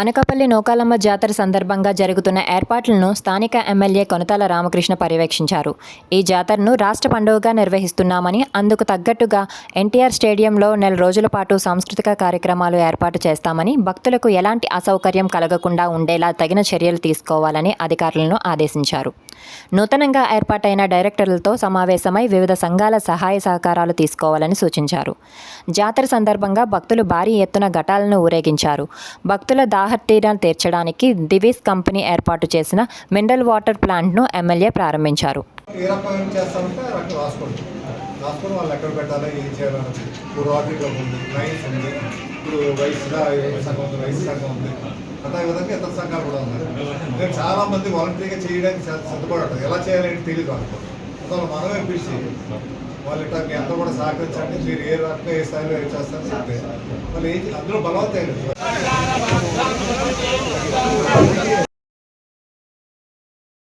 అనకాపల్లి నూకాలమ్మ జాతర సందర్భంగా జరుగుతున్న ఏర్పాట్లను స్థానిక ఎమ్మెల్యే కొనతాల రామకృష్ణ పర్యవేక్షించారు. ఈ జాతరను రాష్ట్ర పండుగగా నిర్వహిస్తున్నామని, అందుకు తగ్గట్టుగా ఎన్టీఆర్ స్టేడియంలో నెల రోజుల పాటు సాంస్కృతిక కార్యక్రమాలు ఏర్పాటు చేస్తామని, భక్తులకు ఎలాంటి అసౌకర్యం కలగకుండా ఉండేలా తగిన చర్యలు తీసుకోవాలని అధికారులను ఆదేశించారు. నూతనంగా ఏర్పాటైన డైరెక్టర్లతో సమావేశమై వివిధ సంఘాల సహాయ సహకారాలు తీసుకోవాలని సూచించారు. జాతర సందర్భంగా భక్తులు భారీ ఎత్తున ఘటాలను ఊరేగించారు. భక్తుల దాహతీరాలు తీర్చడానికి దివీస్ కంపెనీ ఏర్పాటు చేసిన మినరల్ వాటర్ ప్లాంట్ను ఎమ్మెల్యే ప్రారంభించారు. వాళ్ళు ఎక్కడ పెట్టాలి, ఏం చేయాలన్నది ఇప్పుడు వాటిలో ఉంది, రైస్ ఉంది, ఇప్పుడు రైస్ సంఘం ఉంది, అదేవిధంగా ఇతర సంఘాలు కూడా ఉన్నాయి. నేను చాలామంది వాలంటరీగా చేయడానికి సిద్ధపడతారు. ఎలా చేయాలని తెలియదు అనుకో మనమే పిలిచి వాళ్ళు ఇట్లా మీ అందరూ కూడా సహకరించండి, మీరు ఏ రకంగా ఏ స్థాయిలో ఏం చేస్తారని చెప్తే వాళ్ళు అందులో బలవంతం